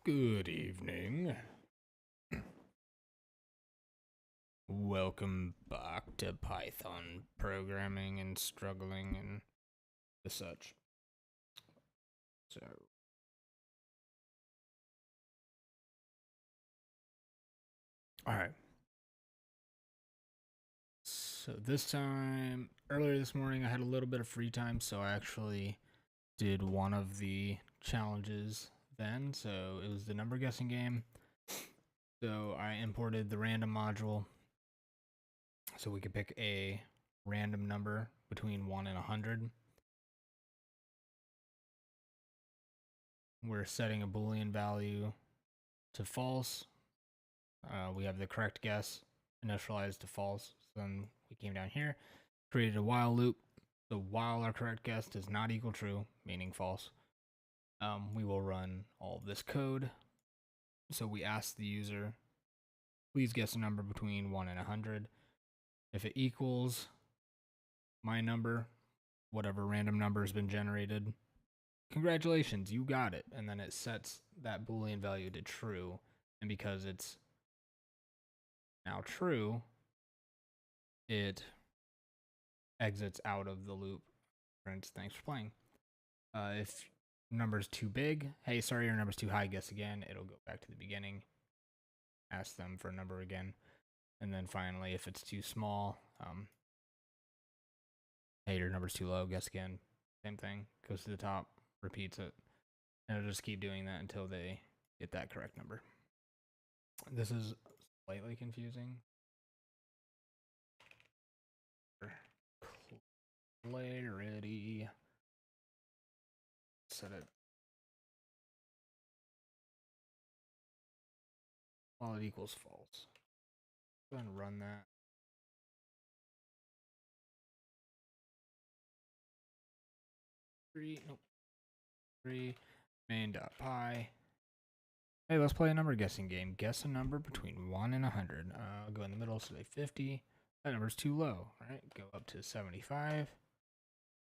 Good evening. Welcome back to Python programming and struggling and the such. So, alright. So this time, earlier this morning, I had a little bit of free time, so I actually did one of the challenges then. So it was the number guessing game. So I imported the random module so we could pick a random number between 1 and 100. We're setting a Boolean value to false. We have the correct guess initialized to false. So then we came down here, created a while loop. So while our correct guess does not equal true, meaning false, we will run all of this code. So we ask the user, please guess a number between 1 and 100. If it equals my number, whatever random number has been generated, congratulations, you got it. And then it sets that Boolean value to true. And because it's now true, it exits out of the loop. Friends, thanks for playing. If number's too big, hey, sorry, your number's too high, guess again. It'll go back to the beginning. Ask them for a number again. And then finally, if it's too small, hey, your number's too low, guess again. Same thing, goes to the top, repeats it. And it'll just keep doing that until they get that correct number. This is slightly confusing. Clarity. Set it while it equals false. Go ahead and run that. Three main.py. Hey, let's play a number guessing game. Guess a number between 1 and 100. I'll go in the middle, so say 50. That number's too low. All right, go up to 75.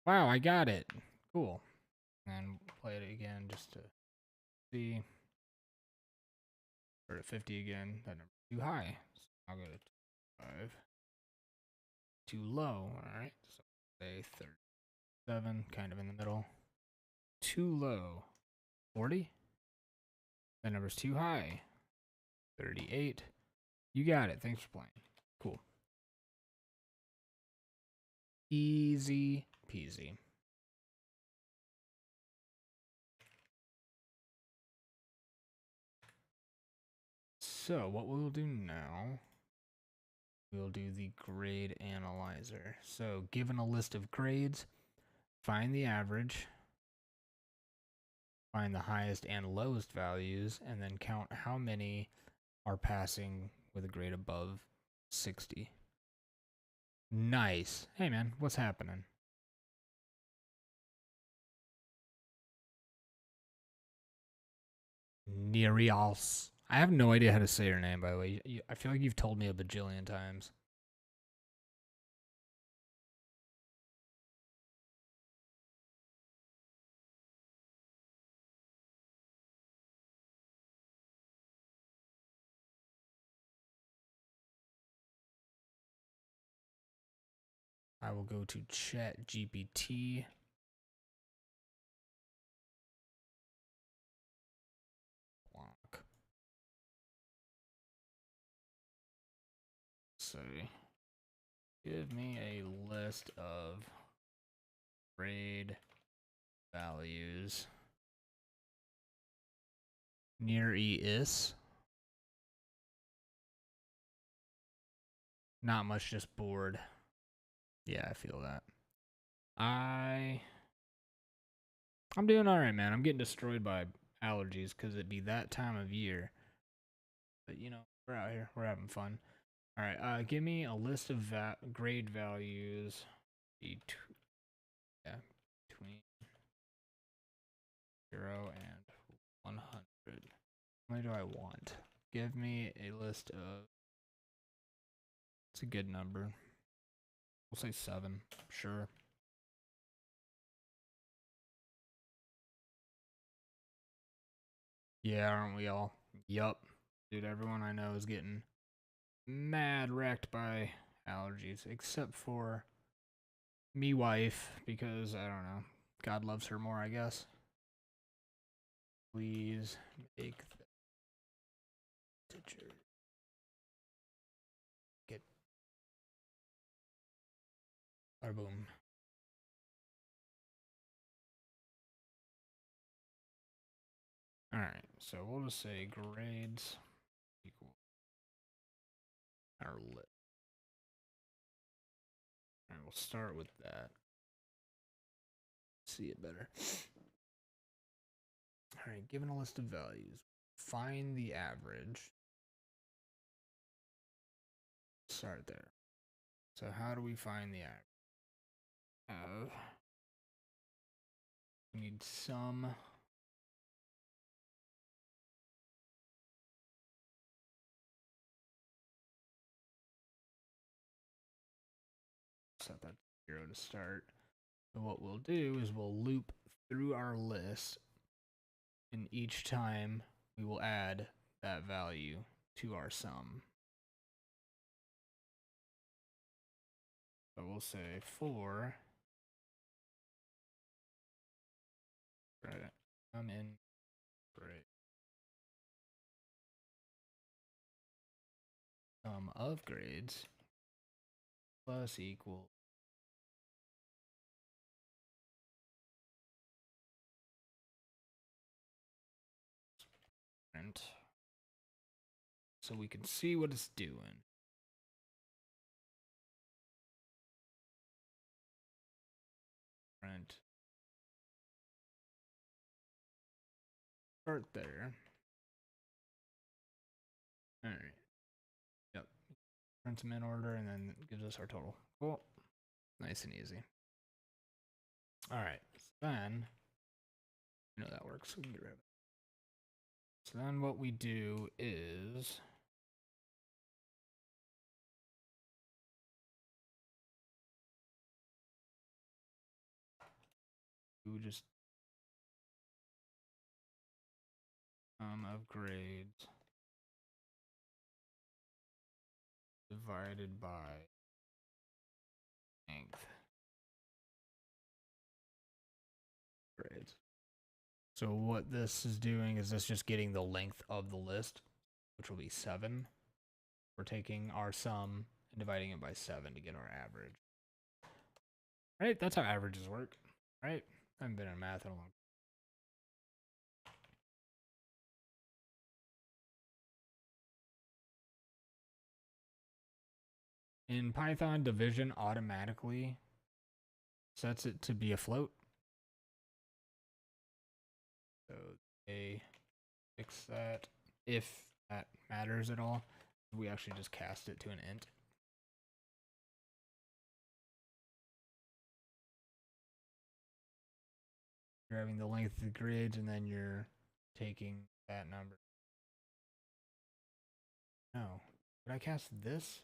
Wow, I got it. Cool. And play it again just to see. Or at 50 again. That number's too high. So I'll go to 5. Too low. All right, so say 37, kind of in the middle. Too low. 40. That number's too high. 38. You got it. Thanks for playing. Cool. Easy peasy. So what we'll do now, we'll do the grade analyzer. So given a list of grades, find the average, find the highest and lowest values, and then count how many are passing with a grade above 60. Nice. Hey man, what's happening? Nerials. I have no idea how to say your name, by the way. I feel like you've told me a bajillion times. I will go to Chat GPT. Say, give me a list of grade values near is. Not much, just bored. Yeah, I feel that. I'm doing alright, man. I'm getting destroyed by allergies because it'd be that time of year. But you know, we're out here. We're having fun. Alright, give me a list of grade values between 0 and 100. How many do I want? Give me a list of. It's a good number. We'll say 7. Sure. Yeah, aren't we all? Yup. Dude, everyone I know is getting mad wrecked by allergies, except for me wife, because I don't know. God loves her more, I guess. Please make the teacher get our boom. Alright, so we'll just say grades equal our lit. Alright, we'll start with that. See it better. Alright, given a list of values, find the average. Start there. So how do we find the average? We need some set that to 0 to start. So what we'll do is we'll loop through our list, and each time we will add that value to our sum. So we'll say for I'm in grade sum of grades plus equal print, so we can see what it's doing. Print start there. All right. Yep. Print them in order and then gives us our total. Cool. Nice and easy. All right. So then, you know that works. We can get rid of it. So then what we do is we just of grades divided by length grades. So what this is doing is this just getting the length of the list, which will be 7. We're taking our sum and dividing it by 7 to get our average. Right? That's how averages work. Right? I haven't been in math in a long time. In Python, division automatically sets it to be a float. So they fix that if that matters at all. We actually just cast it to an int. You're having the length of the grades, and then you're taking that number. No. Would I cast this?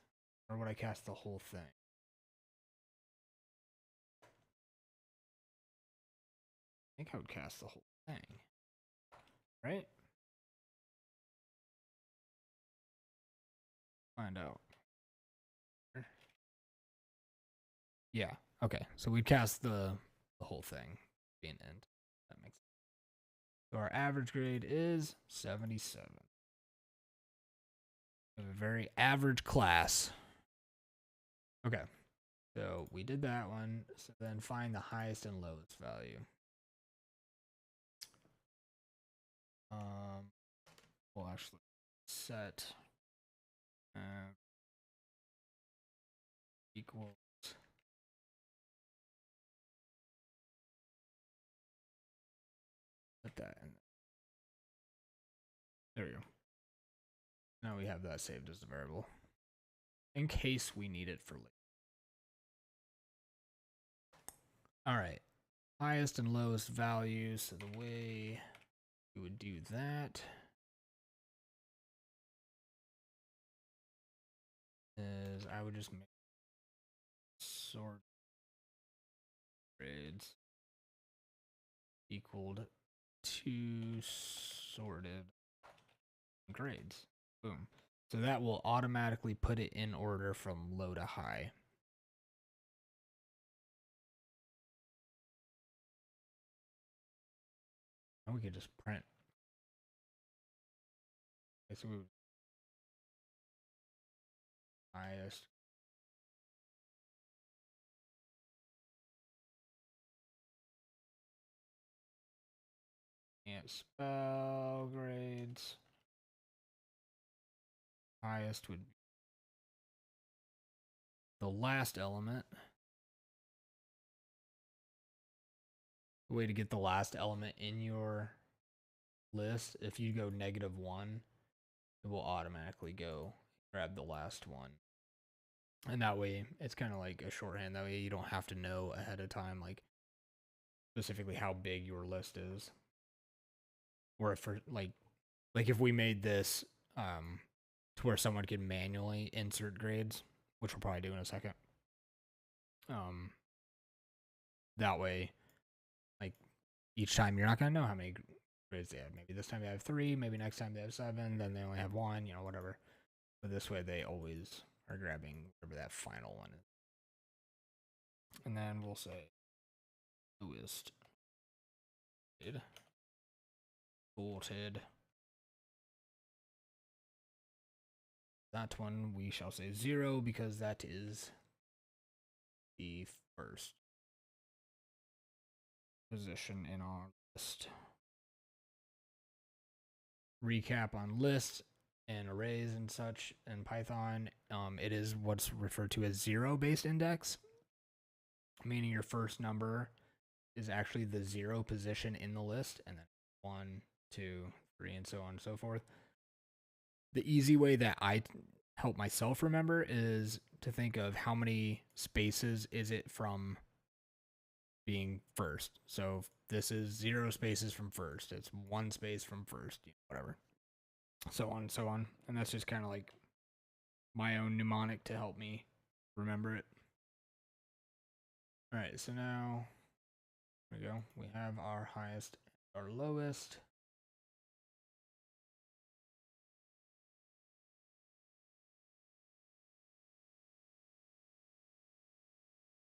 Or would I cast the whole thing? I think I would cast the whole thing. Right? Find out. Yeah. Okay. So we'd cast the whole thing. Be an int. That makes sense. So our average grade is 77. We have a very average class. Okay. So we did that one. So then find the highest and lowest value. We'll actually set equals put that in. There we go. Now we have that saved as a variable in case we need it for later. All right, highest and lowest values. So the way we would do that is I would just make sort grades equaled to sorted grades. Boom. So that will automatically put it in order from low to high. And we could just print. Okay, so we highest. Can't spell grades. Highest would be the last element. The way to get the last element in your list, if you go -1, it will automatically go grab the last one. And that way, it's kind of like a shorthand. That way, you don't have to know ahead of time, like, specifically how big your list is. Or if, for, like if we made this to where someone could manually insert grades, which we'll probably do in a second. That way, like, each time you're not going to know how many grades they have. Maybe this time they have 3, maybe next time they have 7, then they only have 1, you know, whatever. But this way they always are grabbing whatever that final one is. And then we'll say lowest sorted. That one we shall say 0 because that is the first position in our list. Recap on lists and arrays and such in Python. It is what's referred to as zero-based index, meaning your first number is actually the 0 position in the list, and then 1, 2, 3, and so on and so forth. The easy way that I help myself remember is to think of how many spaces is it from being first. So this is 0 spaces from first. It's 1 space from first, whatever. So on and so on. And that's just kind of like my own mnemonic to help me remember it. All right, so now, there we go. We have our highest and our lowest.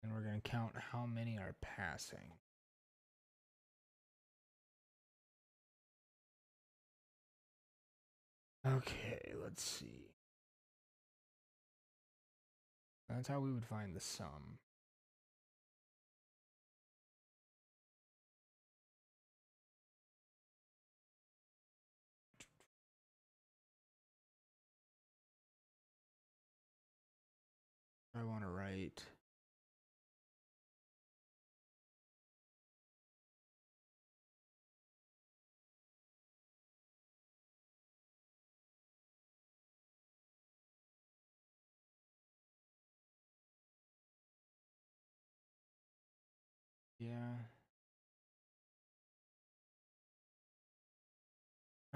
And we're going to count how many are passing. Okay, let's see. That's how we would find the sum. I want to write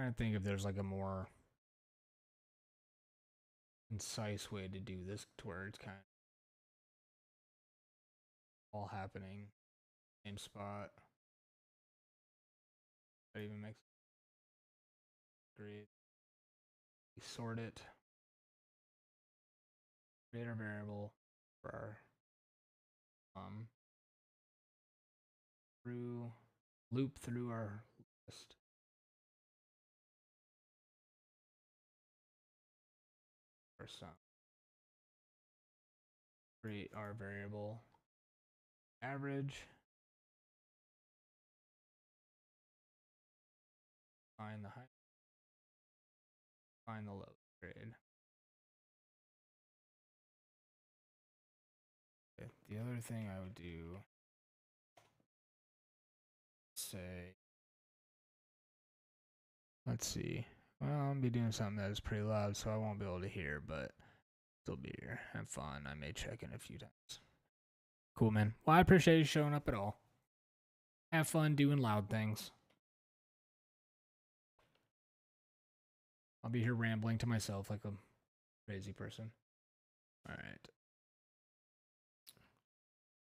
trying to think if there's like a more concise way to do this to where it's kind of all happening same spot. That even makes great. We sort it. Create our variable for our through loop through our list. Our sum. Create our variable average. Find the high. Find the low grade. Okay. The other thing I would do, say, let's see. Well, I'm gonna be doing something that is pretty loud, so I won't be able to hear, but still be here. Have fun. I may check in a few times. Cool, man. Well, I appreciate you showing up at all. Have fun doing loud things. I'll be here rambling to myself like a crazy person. All right.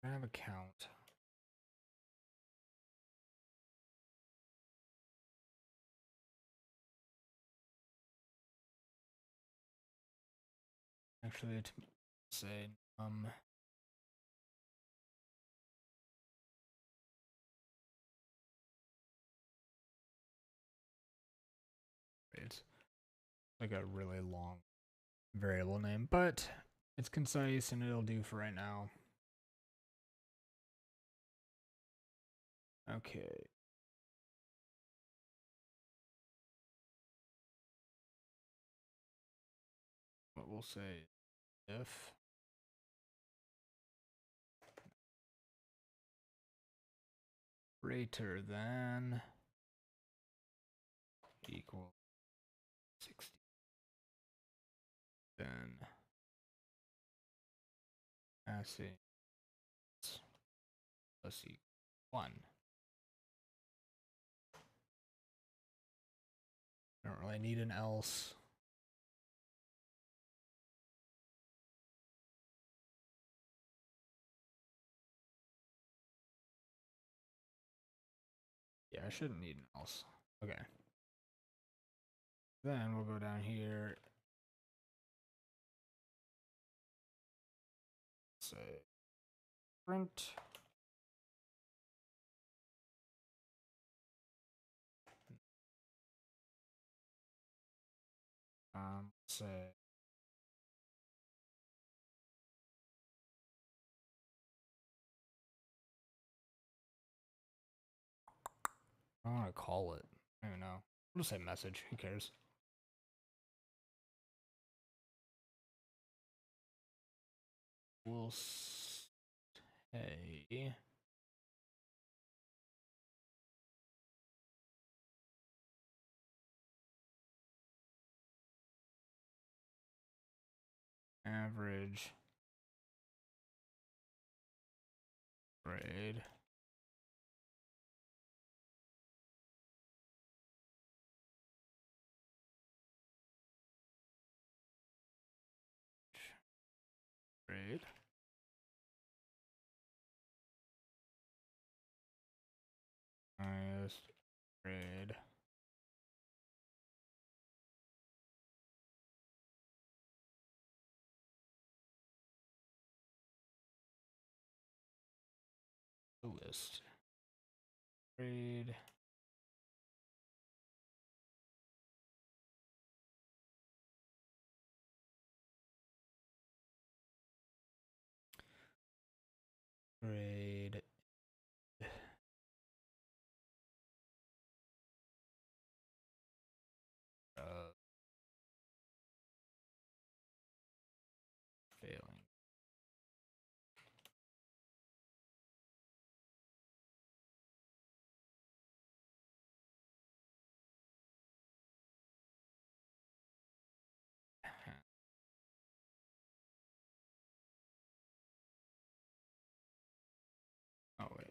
I have a count. Actually, to say it's like a really long variable name, but it's concise and it'll do for right now. Okay. What we'll say if greater than equal 60, then passing plus equal 1. Don't really need an else. Yeah, I shouldn't need an else. Okay. Then we'll go down here. Say print. Say I don't want to call it. I don't even know. I'll just say message. Who cares? We'll say average grade grade highest grade lowest grade grade failing. Oh wait.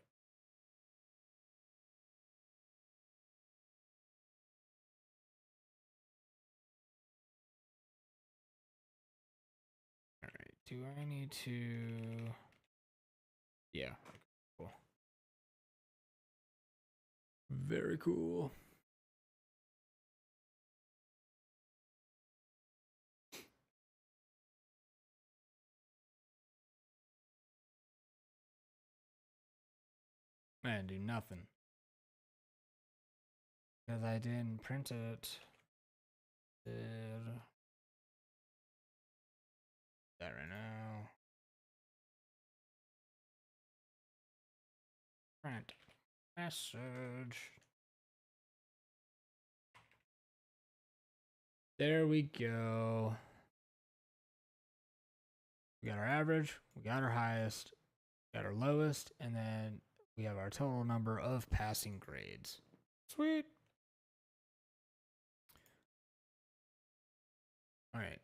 All right. Do I need to? Yeah. Cool. Very cool. I didn't do nothing because I didn't print it. Did that right now. Print message. There we go. We got our average, we got our highest, we got our lowest, and then we have our total number of passing grades. Sweet. All right.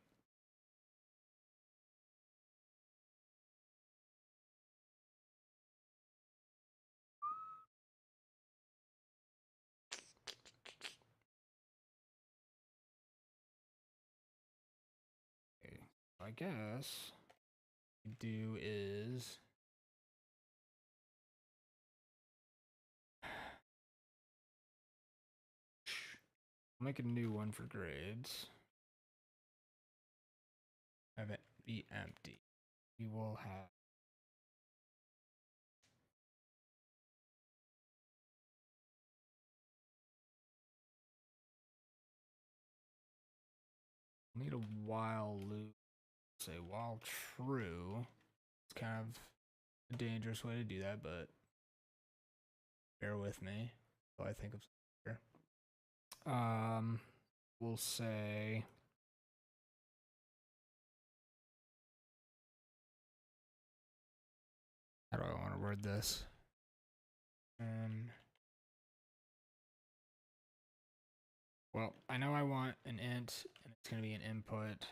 Okay. I guess what we do is make a new one for grades. Have it be empty. We will have need a while loop. Say while true. It's kind of a dangerous way to do that, but bear with me. So I think of something here. We'll say how do I want to word this? Well, I know I want an int, and it's going to be an input.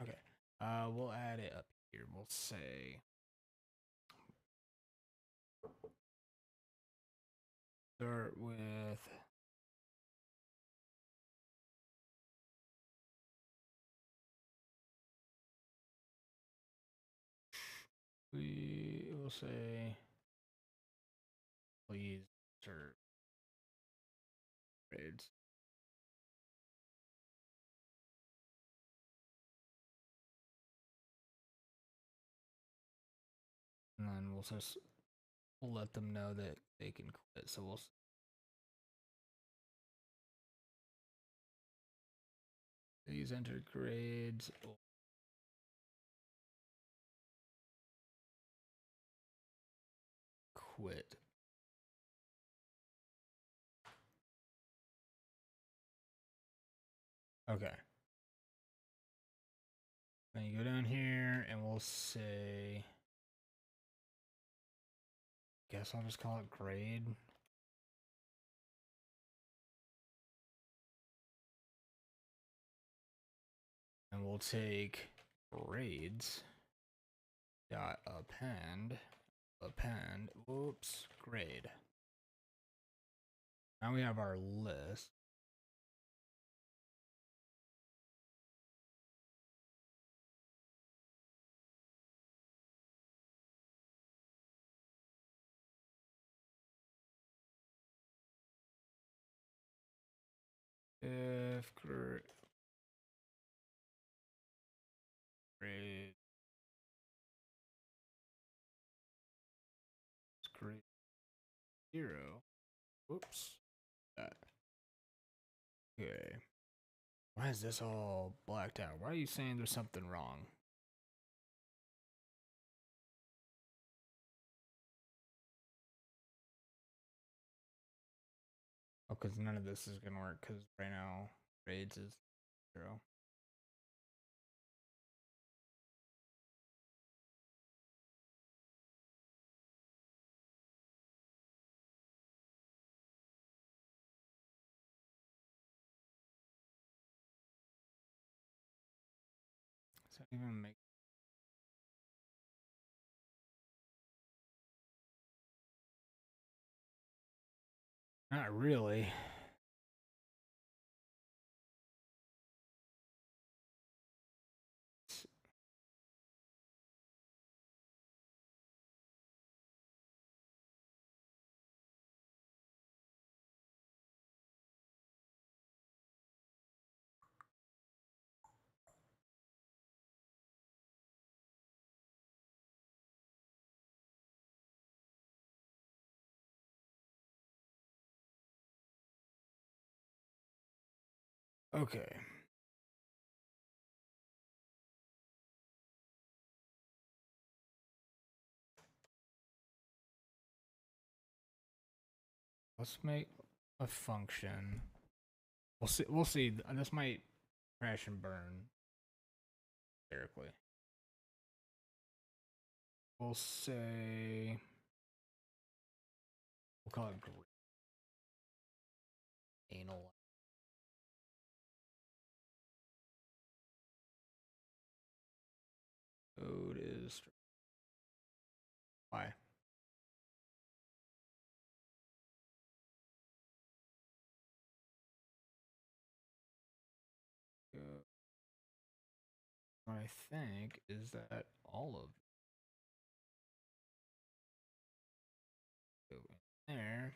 Okay. We'll add it up here. We'll say start with we will say please insert grades. And then we'll let them know that they can quit. So we'll these entered grades. Quit. Okay. Then you go down here and we'll say, guess I'll just call it grade. And we'll take grades dot append whoops, grade. Now we have our list. If grade grade 0. Whoops. Okay. Why is this all blacked out? Why are you saying there's something wrong? Oh, because none of this is going to work because right now grades is 0. Does that even make... Not really. Okay. Let's make a function. We'll see. We'll see. This might crash and burn hysterically. We'll say we'll call it anal. Code is Why? What I think is that all of go in there.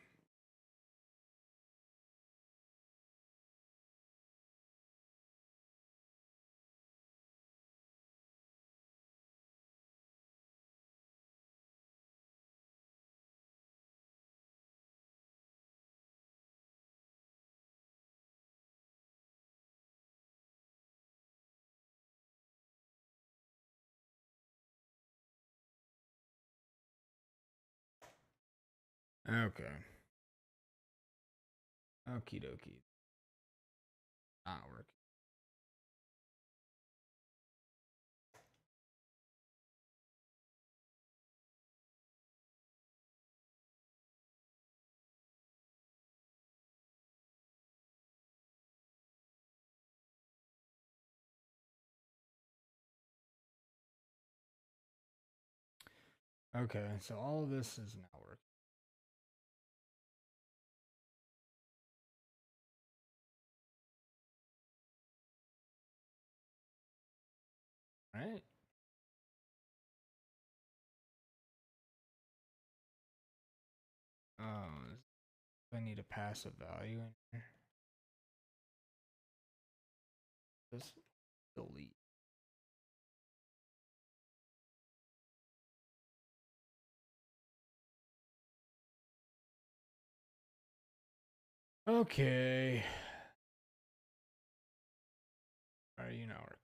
Okay. Okie dokie. Not working. Okay, so all of this is not working. Right? Oh, I need a passive value in here. Just delete. Okay. Are you not working?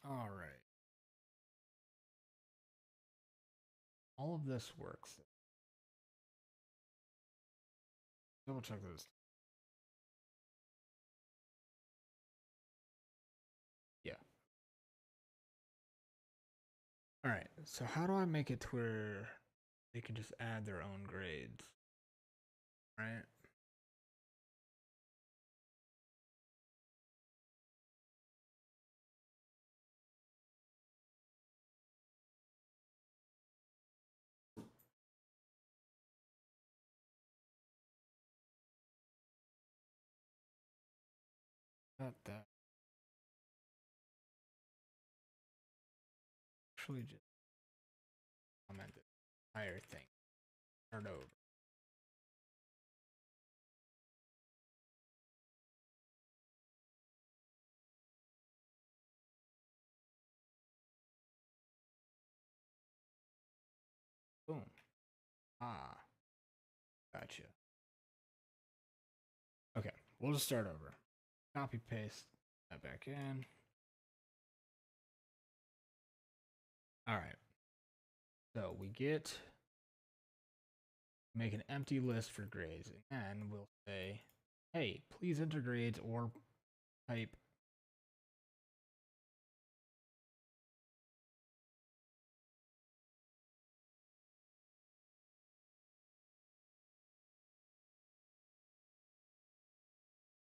All right. All of this works. Double check this. Yeah. All right. So how do I make it to where they can just add their own grades? Right? Got that. Actually, just comment the entire thing. Start over. Boom. Ah, gotcha. Okay, we'll just start over. Copy paste that back in. All right. So we make an empty list for grades, and we'll say, hey, please enter grades or type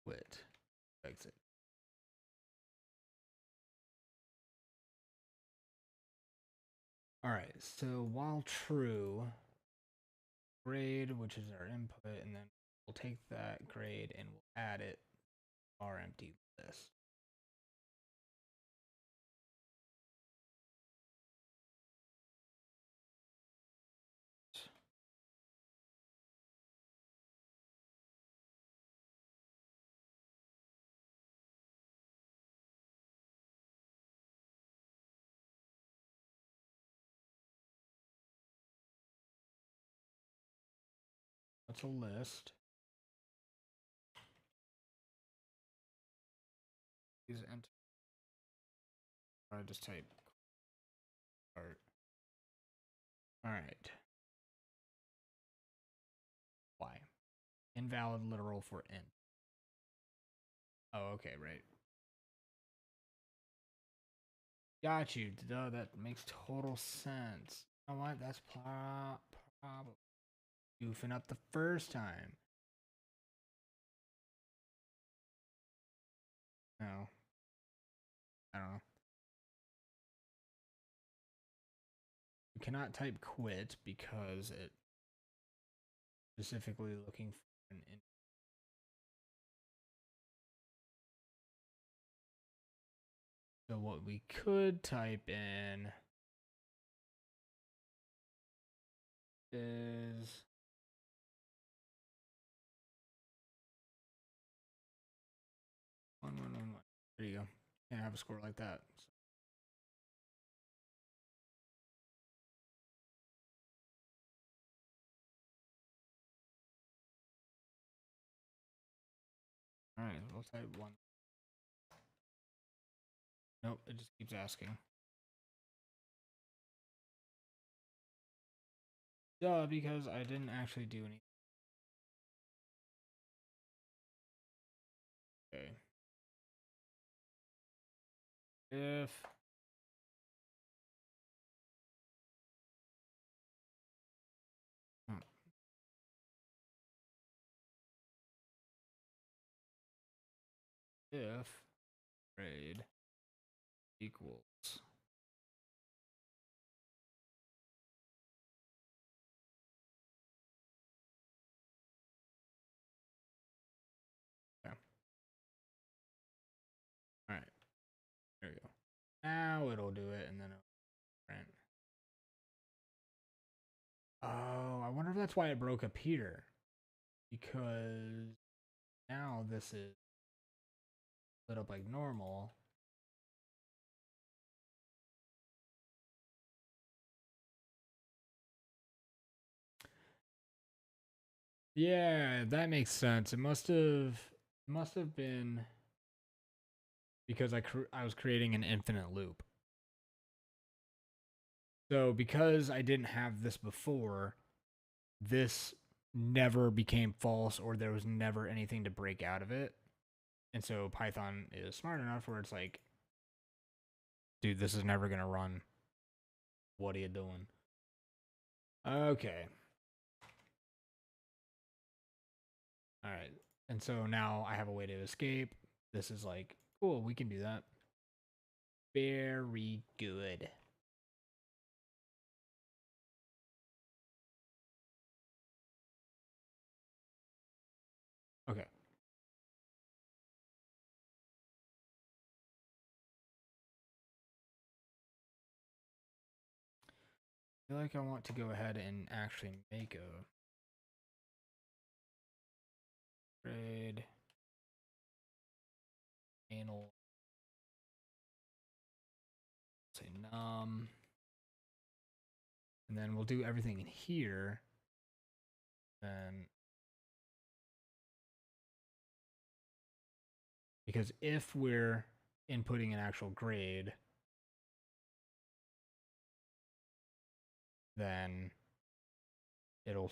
quit. Exit. All right. So while true, grade, which is our input, and then we'll take that grade and we'll add it to our empty list. That's a list. Please enter. I just type art. All right. Why? Invalid literal for int. Oh, okay, right. Got you. Duh, that makes total sense. You know what? That's problem. goofing up the first time. No. I don't know. You cannot type quit because it specifically looking for an so what we could type in is one. There you go. Can't have a score like that. So. All right, we'll type 1. Nope, it just keeps asking. Duh, because I didn't actually do anything. Okay. If if grade equals okay. All right, there we go. Now it'll do it, and then it'll print. Oh, I wonder if that's why it broke up here. Because now this is lit up like normal. Yeah, that makes sense. It must have been because I was creating an infinite loop. So because I didn't have this before, this never became false or there was never anything to break out of it. And so Python is smart enough where it's like, dude, this is never going to run. What are you doing? Okay. All right. And so now I have a way to escape. This is like, cool, we can do that. Very good. Okay. I feel like I want to go ahead and actually make a grade anal, say num, and then we'll do everything in here. Then because if we're inputting an actual grade, then it'll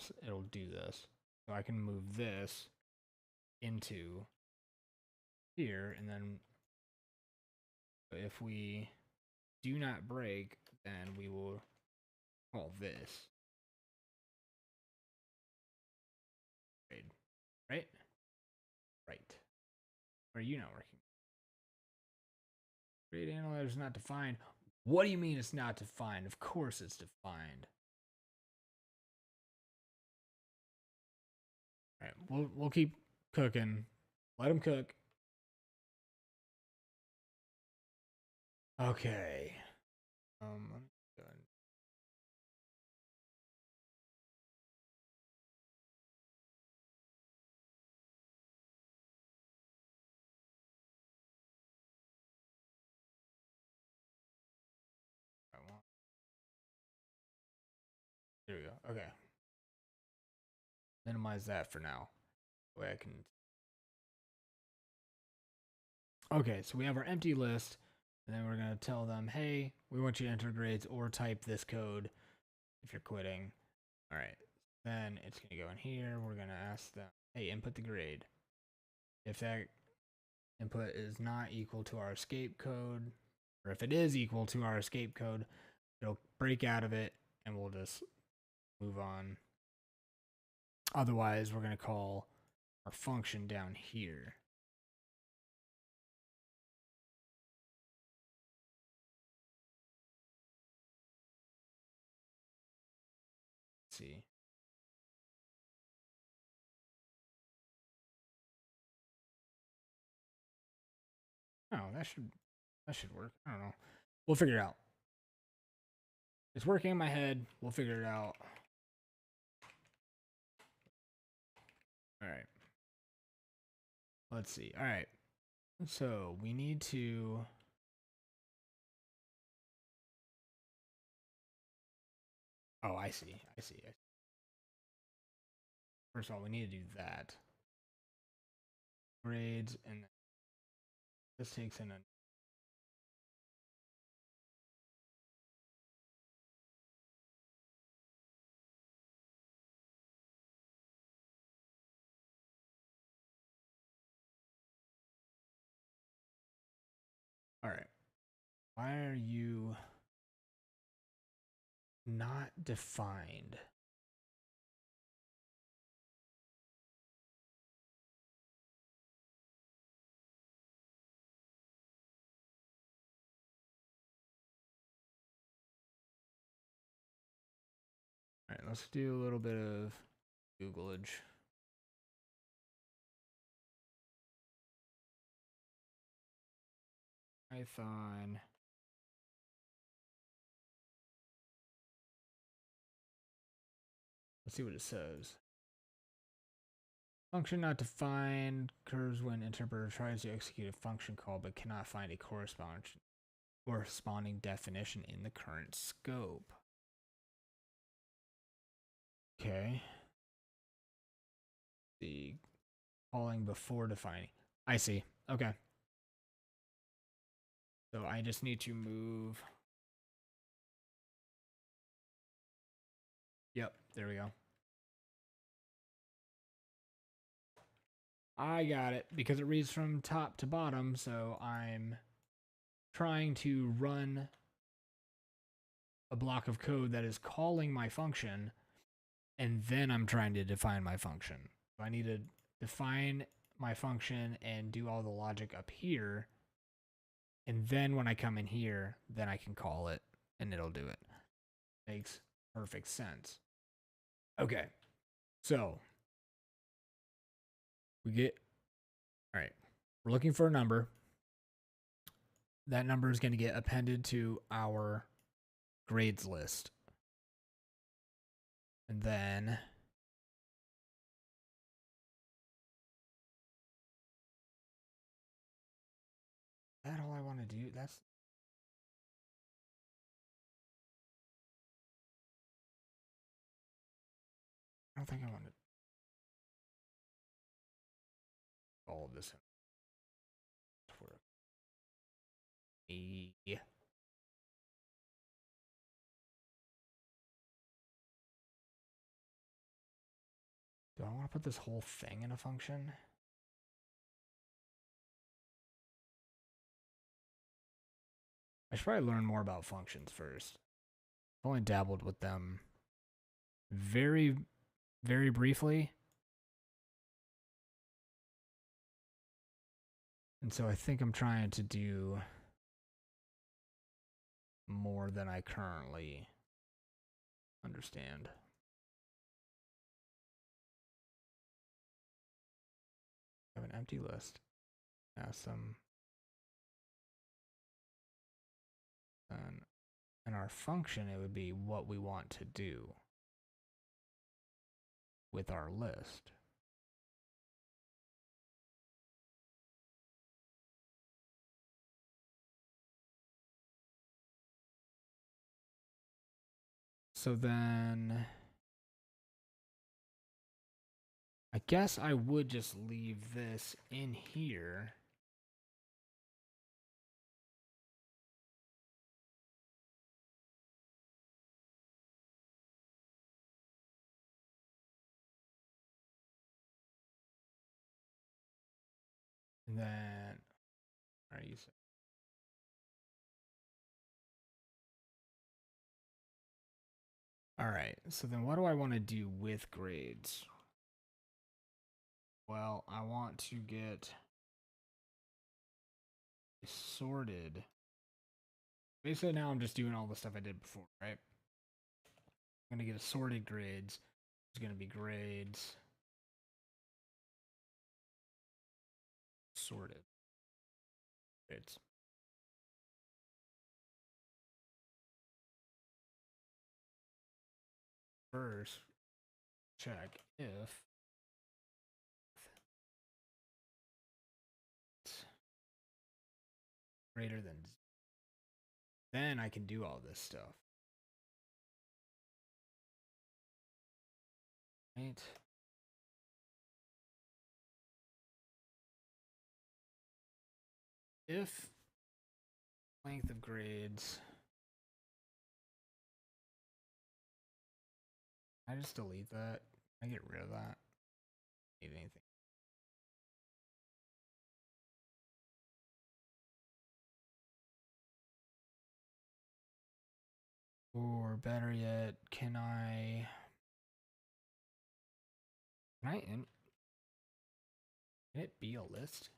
do this. So I can move this into here, and then if we do not break, then we will call this grade, right? Right. Or are you not working? Grade analyzer is not defined. What do you mean it's not defined? Of course it's defined. All right, we'll keep cooking. Let them cook. Okay. Let me go ahead. There we go. Okay. Minimize that for now. That way I can. Okay, so we have our empty list, and then we're gonna tell them, hey, we want you to enter grades or type this code if you're quitting. All right. Then it's gonna go in here. We're gonna ask them, hey, input the grade. If that input is not equal to our escape code, or if it is equal to our escape code, it'll break out of it, and we'll just move on. Otherwise, we're going to call our function down here. Let's see. Oh, that should work. I don't know. We'll figure it out. It's working in my head. We'll figure it out. All right. Let's see. All right. So we need to. Oh, I see. I see. First of all, we need to do that. Grades, and this takes in a. All right. Why are you not defined? All right, let's do a little bit of Googleage. Python. Let's see what it says. Function not defined occurs when interpreter tries to execute a function call but cannot find a corresponding definition in the current scope. Okay. The calling before defining. I see. Okay. So I just need to move. Yep, there we go. I got it because it reads from top to bottom, so I'm trying to run a block of code that is calling my function, and then I'm trying to define my function. So I need to define my function and do all the logic up here, and then when I come in here, then I can call it, and it'll do it. Makes perfect sense. Okay, so we get, all right, we're looking for a number. That number is going to get appended to our grades list. And then that all I want to do, that's I don't think I want to all of this for me. Do I want to put this whole thing in a function? I should probably learn more about functions first. I've only dabbled with them very, very briefly. And so I think I'm trying to do more than I currently understand. I have an empty list. Ask them. And in our function, it would be what we want to do with our list. So then I guess I would just leave this in here. And then, are you? All right. So then what do I want to do with grades? Well, I want to get sorted. Basically, now I'm just doing all the stuff I did before, right? I'm going to get assorted grades. It's going to be grades sorted. Grades. First, check if it's greater than. Then I can do all this stuff. Right? If length of grades. I just delete that. I get rid of that. Need anything. Or better yet, can I can it be a list?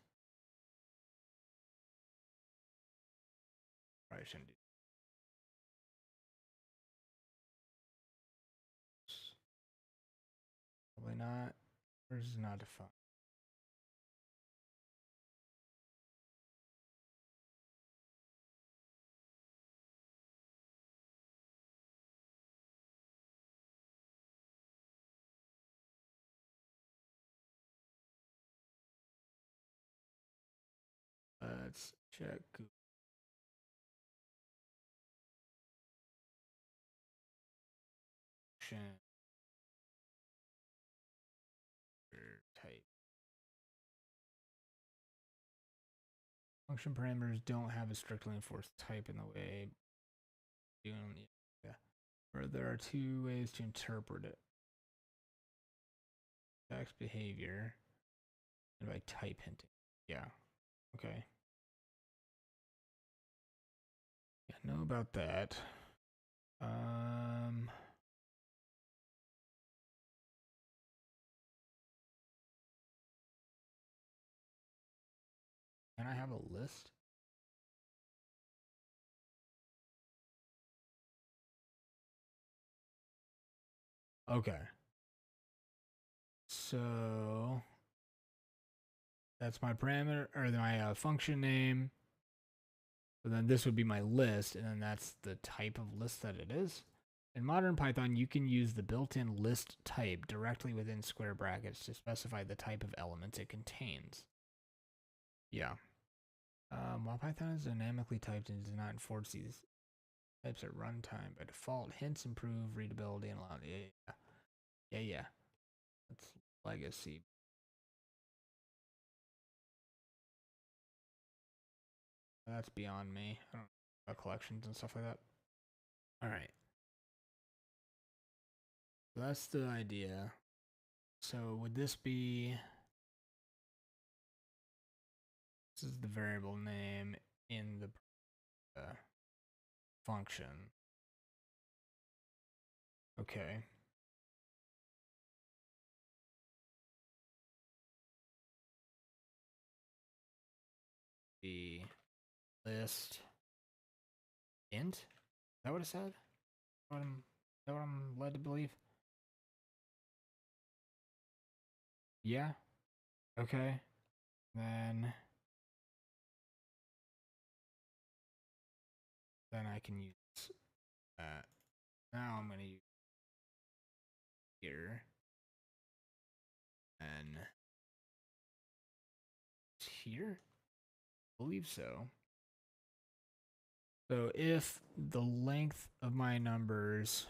Probably shouldn't do this. Probably not. Or is not defined? Let's check Google. Type. Function parameters don't have a strictly enforced type in the way doing yeah. Or there are two ways to interpret it. Text behavior and by type hinting. Yeah. Okay. Yeah, know about that. Can I have a list? Okay. So that's my parameter or my function name. So then this would be my list, and then that's the type of list that it is. In modern Python, you can use the built-in list type directly within square brackets to specify the type of elements it contains. Yeah. While Python is dynamically typed and does not enforce these types at runtime by default, hints improve readability and allow. Yeah. That's legacy. That's beyond me. I don't know about collections and stuff like that. All right. So that's the idea. So would this be? This is the variable name in the function. Okay. The list int. Is that what it said? Is that what I'm led to believe? Yeah. Okay. Then I can use that. Now I'm gonna use here and here. I believe so. So if the length of my numbers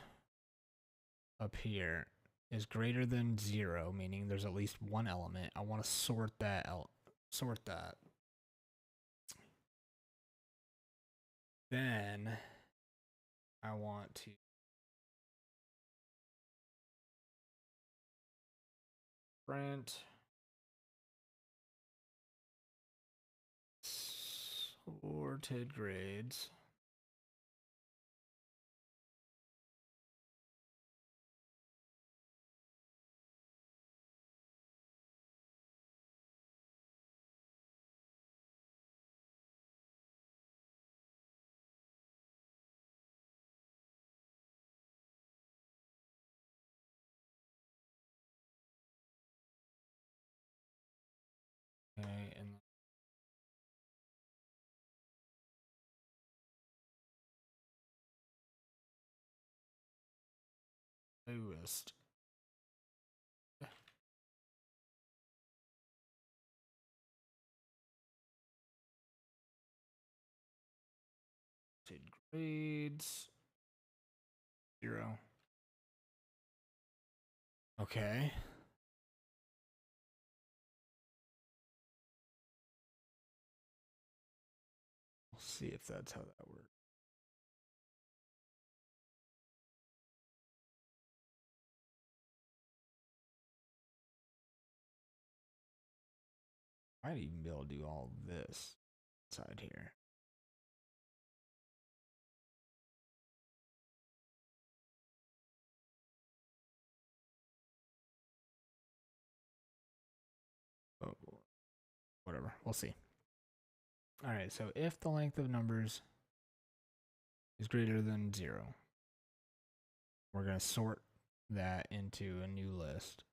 up here is greater than 0, meaning there's at least one element, I want to sort that out. Sort that. Then I want to print sorted grades. lowest. Grades 0. Okay. We'll see if that's how that works. Might even be able to do all this side here. Oh, whatever. We'll see. All right. So if the length of numbers is greater than 0, we're going to sort that into a new list.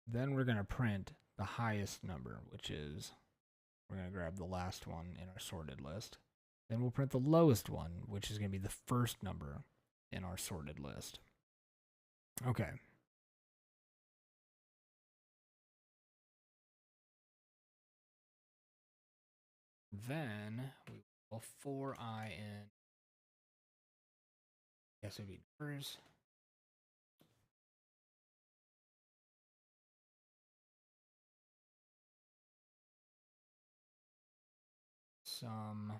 Then we're going to print the highest number, which is, we're going to grab the last one in our sorted list. Then we'll print the lowest one, which is going to be the first number in our sorted list. Okay. Then we will for I in, yes, it would be numbers. Some,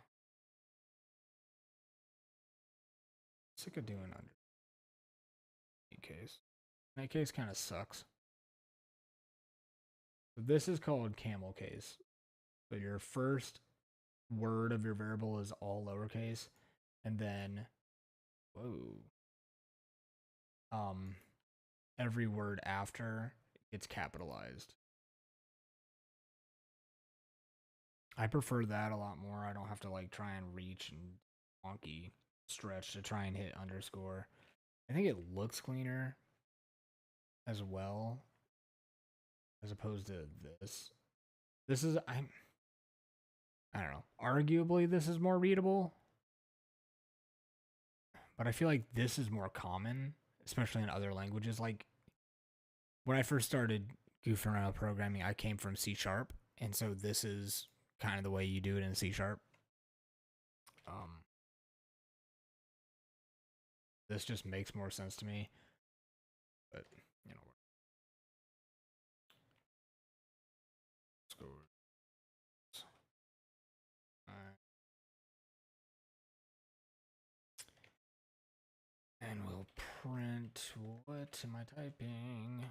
sick of doing under. That case kind of sucks. So this is called camel case. So your first word of your variable is all lowercase, and then, every word after gets capitalized. I prefer that a lot more. I don't have to like try and reach and wonky stretch to try and hit underscore. I think it looks cleaner as well, as opposed to this. This is, I don't know. Arguably, this is more readable, but I feel like this is more common, especially in other languages. Like when I first started goofing around with programming, I came from C#, and so this is kind of the way you do it in C#. This just makes more sense to me, but you know, let's go. And we'll print, what am I typing?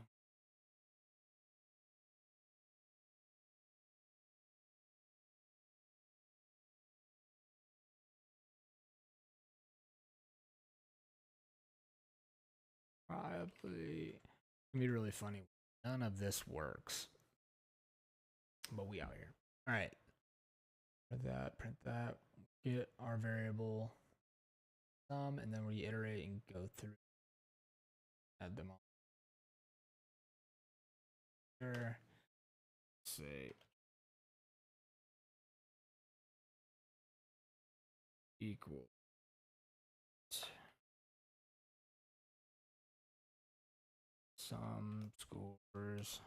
Probably, it's gonna be really funny. None of this works, but we out here. All right, print that, get our variable sum, and then we iterate and go through, add them all. Sure. Say equal sum scores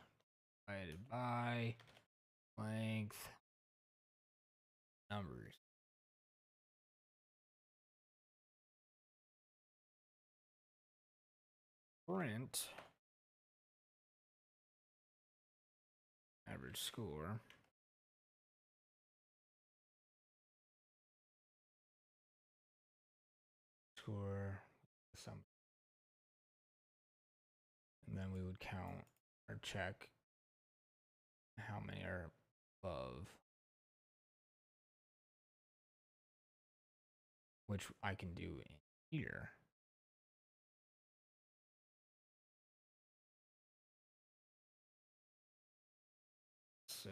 divided by length numbers. Print average score sum, and then we would count or check how many are above, which I can do in here. Say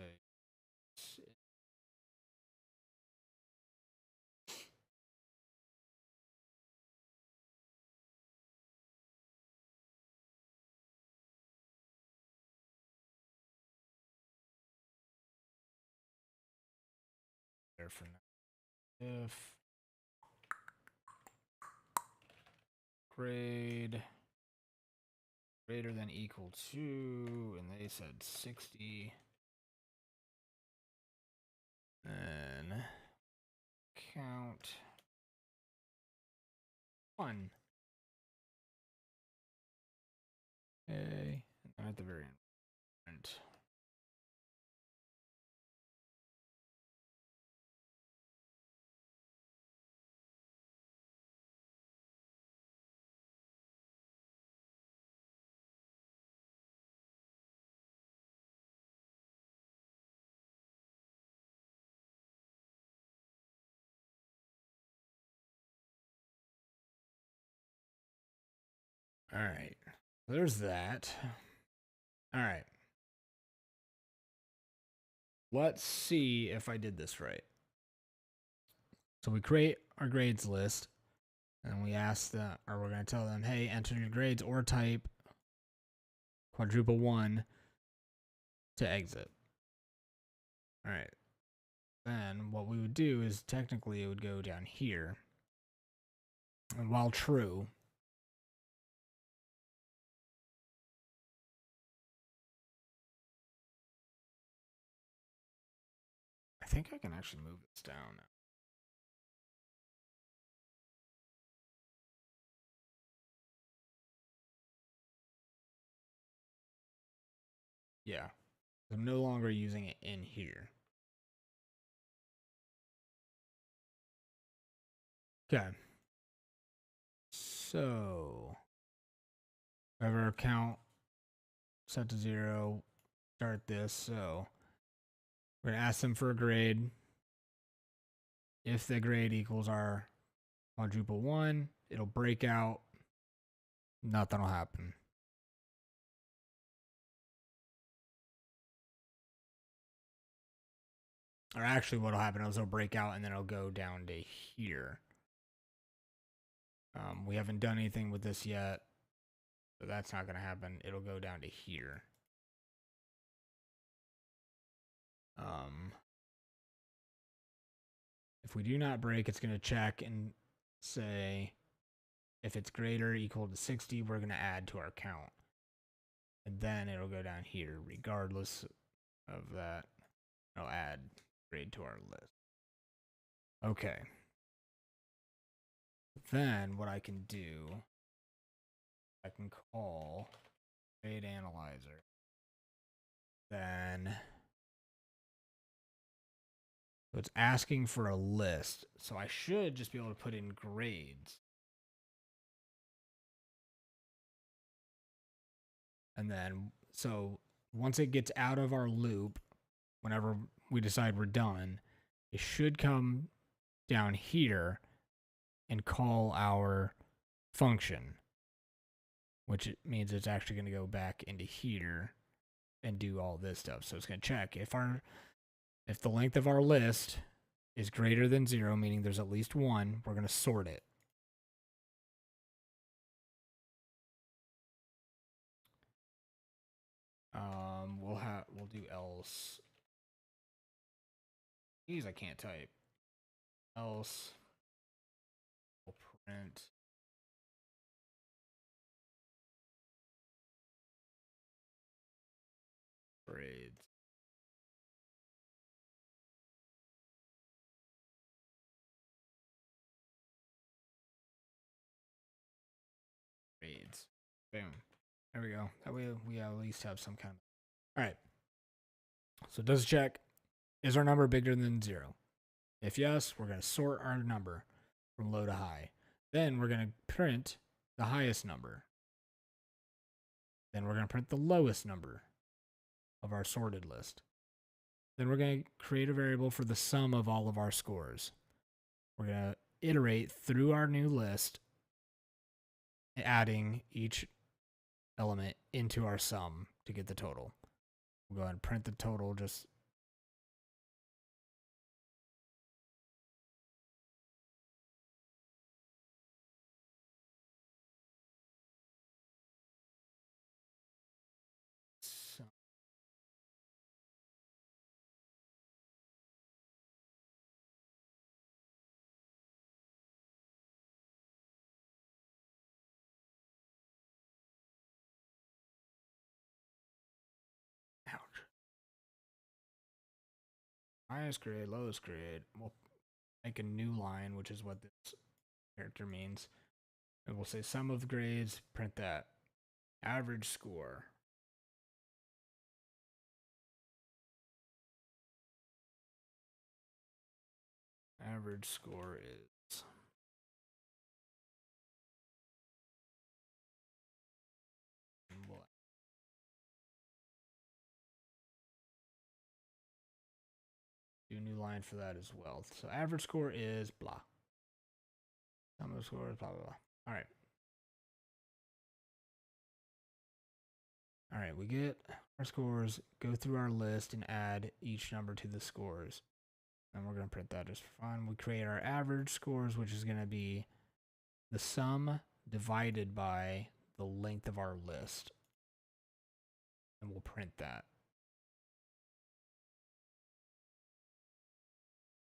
there for now. If grade greater than equal to, and they said 60. Then count 1. Okay, and at the very end. All right, there's that. All right. Let's see if I did this right. So we create our grades list, and we ask them, or we're going to tell them, hey, enter your grades or type quadruple 1 to exit. All right. Then what we would do is technically it would go down here. And while true, I think I can actually move this down now. Yeah. I'm no longer using it in here. Okay. So, have our account set to 0. Start this. So, we're going to ask them for a grade. If the grade equals our quadruple 1, it'll break out. Nothing will happen. Or actually, what'll happen is it'll break out and then it'll go down to here. We haven't done anything with this yet, so that's not going to happen. It'll go down to here. If we do not break, it's going to check and say if it's greater or equal to 60, we're going to add to our count. And then it'll go down here, regardless of that. I'll add grade to our list. Okay. Then what I can do, I can call grade analyzer. Then so it's asking for a list. So I should just be able to put in grades. And then, so once it gets out of our loop, whenever we decide we're done, it should come down here and call our function, which means it's actually going to go back into here and do all this stuff. So it's going to check if the length of our list is greater than 0, meaning there's at least 1, we're going to sort it. We'll do else. These I can't type. Else we'll print grades. Grades. Boom. There we go. That way we at least have some kind of. All right. So it does check. Is our number bigger than 0? If yes, we're going to sort our number from low to high. Then we're going to print the highest number. Then we're going to print the lowest number of our sorted list. Then we're going to create a variable for the sum of all of our scores. We're going to iterate through our new list, adding each element into our sum to get the total. We'll go ahead and print the total just highest grade, lowest grade. We'll make a new line, which is what this character means. And we'll say sum of grades, print that. Average score. Average score is do a new line for that as well. So average score is blah. Sum of scores, blah, blah, blah. All right. All right, we get our scores, go through our list, and add each number to the scores. And we're going to print that just for fun. We create our average scores, which is going to be the sum divided by the length of our list. And we'll print that.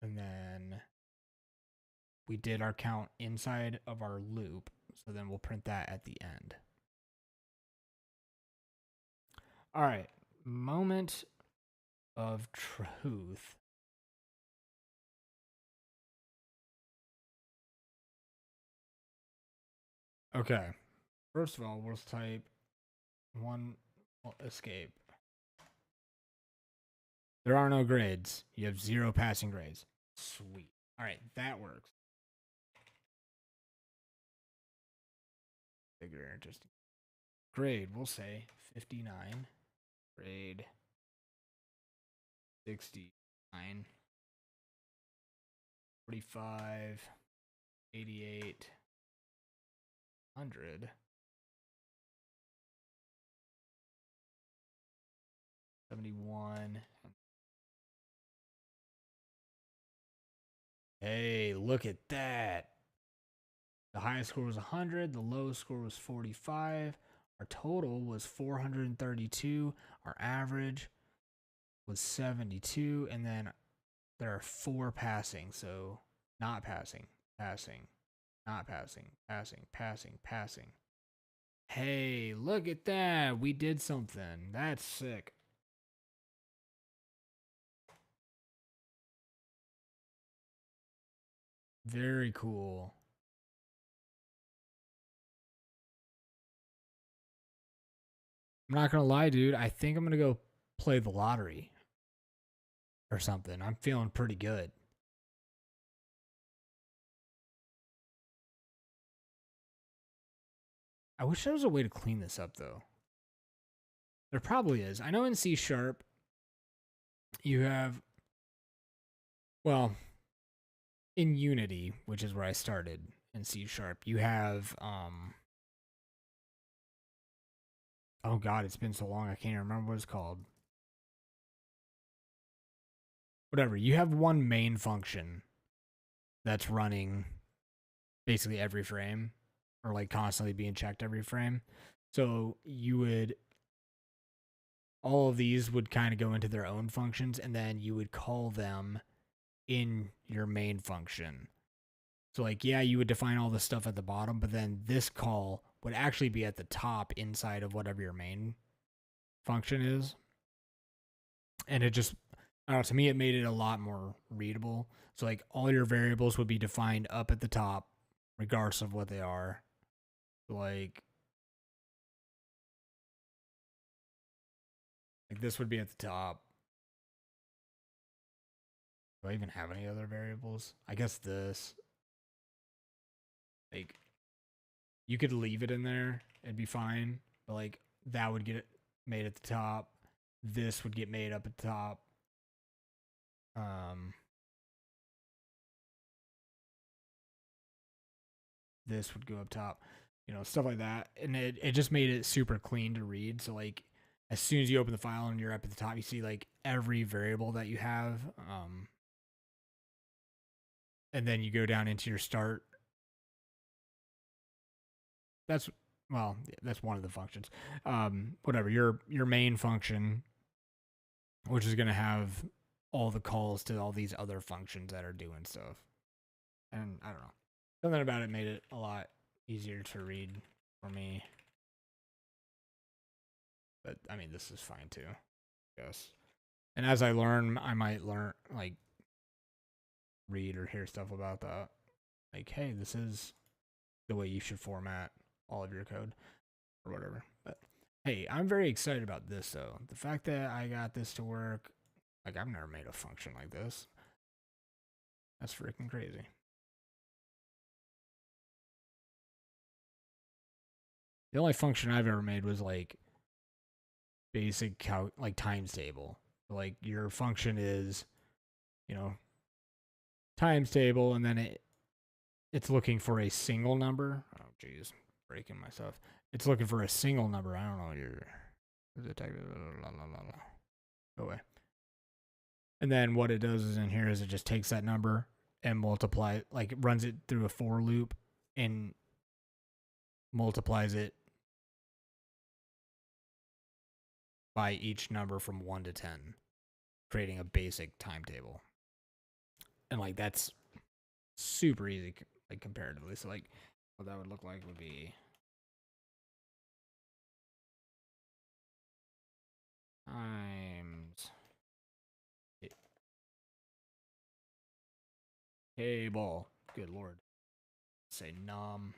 And then we did our count inside of our loop. So then we'll print that at the end. All right, moment of truth. Okay, first of all, we'll type one escape. There are no grades. You have 0 passing grades. Sweet. All right, that works. Figure interesting. Grade, we'll say 59. Grade 69. 45. 88. 100. 71. Hey, look at that. The highest score was 100. The lowest score was 45. Our total was 432. Our average was 72. And then there are 4 passing. So not passing, passing, not passing, passing, passing, passing. Hey, look at that. We did something. That's sick. Very cool. I'm not gonna lie, dude. I think I'm gonna go play the lottery or something. I'm feeling pretty good. I wish there was a way to clean this up, though. There probably is. I know in C# you have, well, in Unity, which is where I started in C#, you have, oh god, it's been so long, I can't remember what it's called. Whatever, you have one main function that's running basically every frame, or like constantly being checked every frame. So you would, all of these would kind of go into their own functions, and then you would call them in your main function. So like, yeah, you would define all the stuff at the bottom, but then this call would actually be at the top inside of whatever your main function is. And it just, I don't know, to me, it made it a lot more readable. So like all your variables would be defined up at the top, regardless of what they are. Like this would be at the top. Do I even have any other variables? I guess this. Like, you could leave it in there, it'd be fine. But like, that would get it made at the top. This would get made up at the top. This would go up top. You know, stuff like that. And it just made it super clean to read. So like, as soon as you open the file and you're up at the top, you see like every variable that you have. And then you go down into your start. That's, well, that's one of the functions. Whatever, your main function, which is going to have all the calls to all these other functions that are doing stuff. And I don't know. Something about it made it a lot easier to read for me. But I mean, this is fine too, I guess. And as I learn, I might learn, like, read or hear stuff about that. Like, hey, this is the way you should format all of your code or whatever. But hey, I'm very excited about this though. The fact that I got this to work, like I've never made a function like this. That's freaking crazy. The only function I've ever made was like basic like times table. Like your function is, you know, times table, and then it's looking for a single number. Oh jeez, breaking myself. It's looking for a single number. I don't know. Go away. And then what it does is in here is it just takes that number and like runs it through a for loop and multiplies it by each number from 1 to 10, creating a basic timetable. And like that's super easy, like comparatively. So like what that would look like would be times table. Good lord. Say num.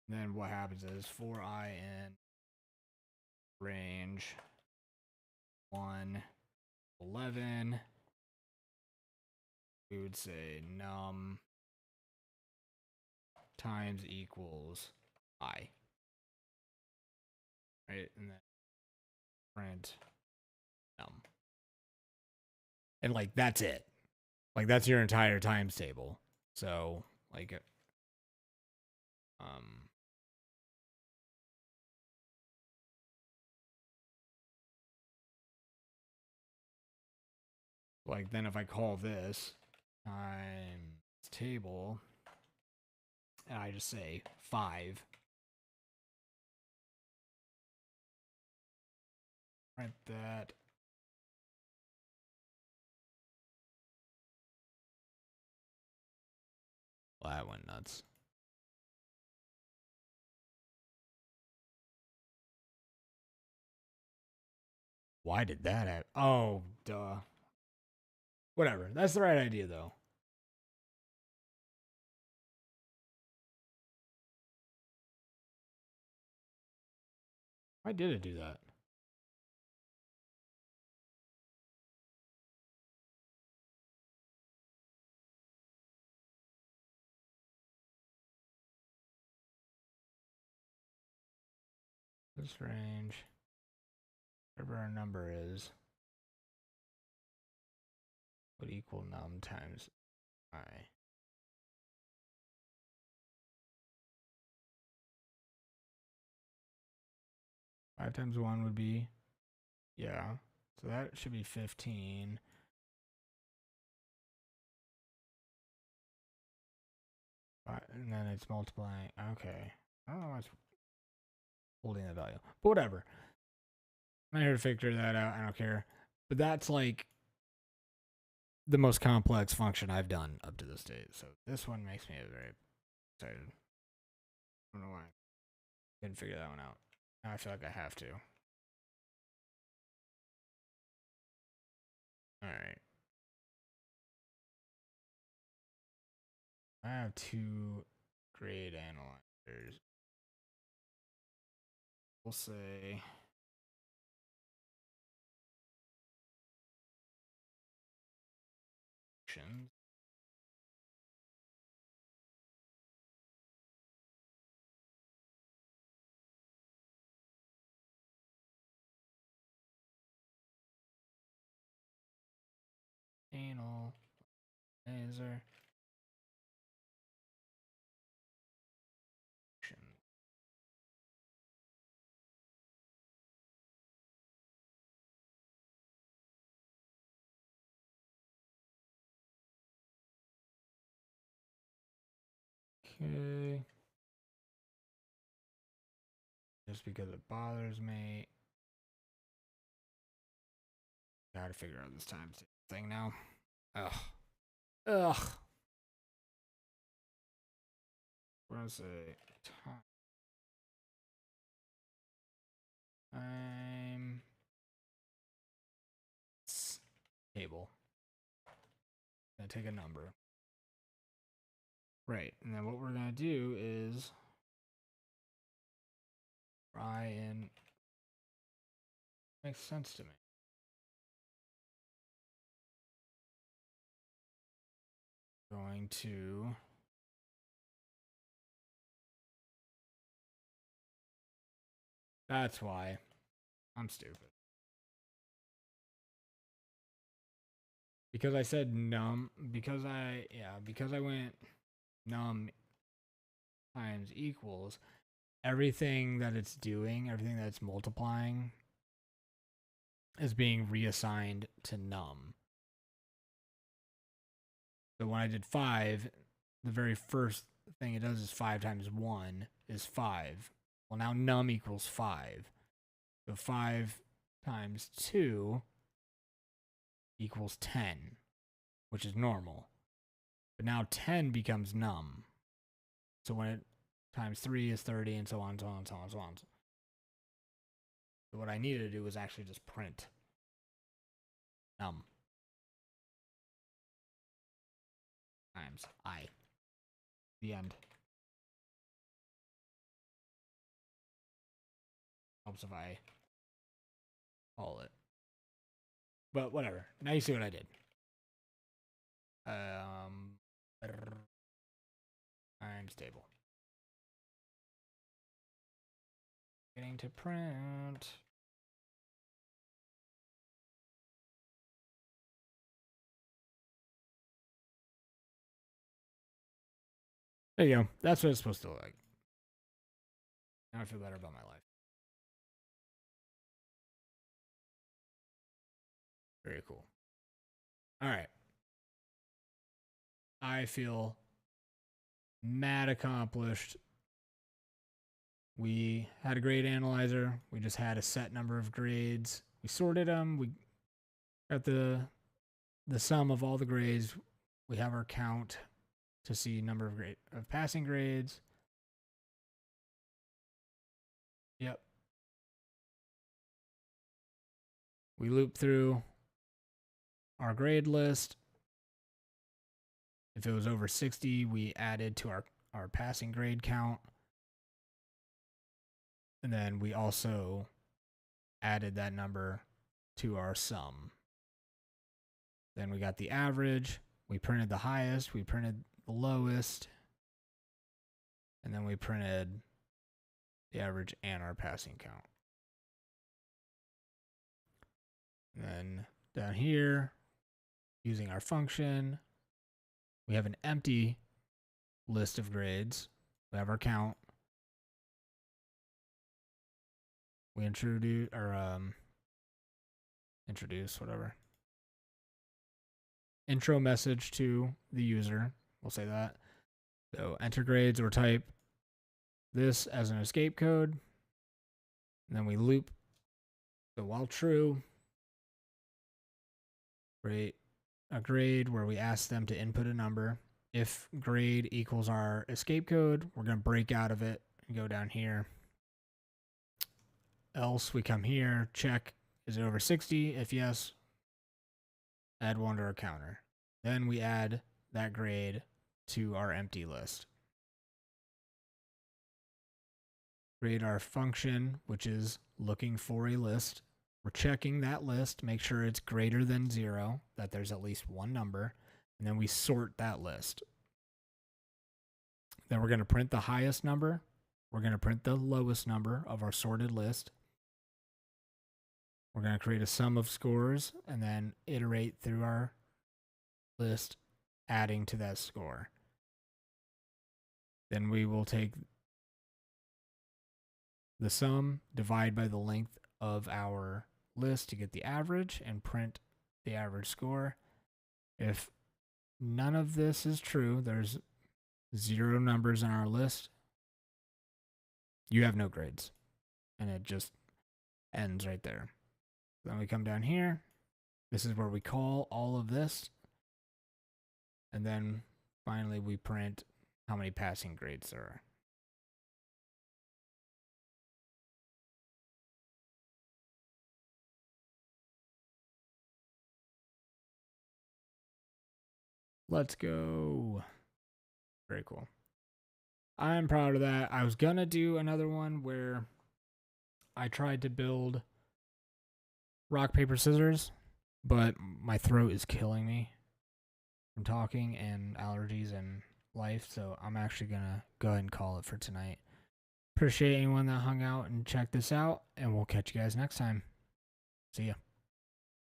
Then what happens is for I in range 1, 11, we would say num times equals I. Right? And then print num. And like that's it. Like that's your entire times table. So like like then if I call this times table and I just say 5, print that. Well, that went nuts. Why did that happen? Oh, duh. Whatever. That's the right idea, though. Why did it do that? This range, whatever our number is, would equal num times I. 5 times 1 would be, yeah. So that should be 15. And then it's multiplying. Okay. I don't know why it's holding the value. But whatever. I'm not here to figure that out. I don't care. But that's like the most complex function I've done up to this date. So this one makes me very excited. I don't know why. Didn't figure that one out. Now I feel like I have to. Alright. I have 2 grade analyzers. We'll say functions. Analyzer. Okay. Just because it bothers me. Gotta figure out this time thing now. Ugh. Ugh. We're gonna say time table. going to take a number. Right, and then what we're going to do is try and makes sense to me. Going to that's why I'm stupid. Because I said num, because I went num times equals, everything that it's doing, everything that's multiplying is being reassigned to num. So when I did 5, the very first thing it does is 5 times 1 is 5. Well, now num equals 5. So 5 times 2 equals 10, which is normal. But now 10 becomes num. So when it times 3 is 30, and so on, so on, so on, so on. So what I needed to do was actually just print num times I. The end. Helps if I call it. But whatever. Now you see what I did. Times table. Getting to print. There you go. That's what it's supposed to look like. Now I feel better about my life. Very cool. All right. I feel mad accomplished. We had a grade analyzer. We just had a set number of grades. We sorted them. We got the sum of all the grades. We have our count to see number of passing grades. Yep. We loop through our grade list. If it was over 60, we added to our passing grade count. And then we also added that number to our sum. Then we got the average. We printed the highest. We printed the lowest. And then we printed the average and our passing count. And then down here, using our function, we have an empty list of grades. We have our count. We introduce whatever. Intro message to the user. We'll say that. So enter grades or type this as an escape code. And then we loop. So while true, create a grade where we ask them to input a number. If grade equals our escape code, we're going to break out of it and go down here. Else we come here, check, is it over 60? If yes, add 1 to our counter. Then we add that grade to our empty list. Create our function, which is looking for a list. We're checking that list, make sure it's greater than 0, that there's at least one number, and then we sort that list. Then we're going to print the highest number. We're going to print the lowest number of our sorted list. We're going to create a sum of scores and then iterate through our list, adding to that score. Then we will take the sum, divide by the length of our list to get the average, and print the average score. If none of this is true, there's 0 numbers in our list, you have no grades. And it just ends right there. Then we come down here. This is where we call all of this. And then finally we print how many passing grades there are. Let's go. Very cool. I'm proud of that. I was gonna do another one where I tried to build rock, paper, scissors, but my throat is killing me from talking and allergies and life, so I'm actually gonna go ahead and call it for tonight. Appreciate anyone that hung out and checked this out, and we'll catch you guys next time. See ya.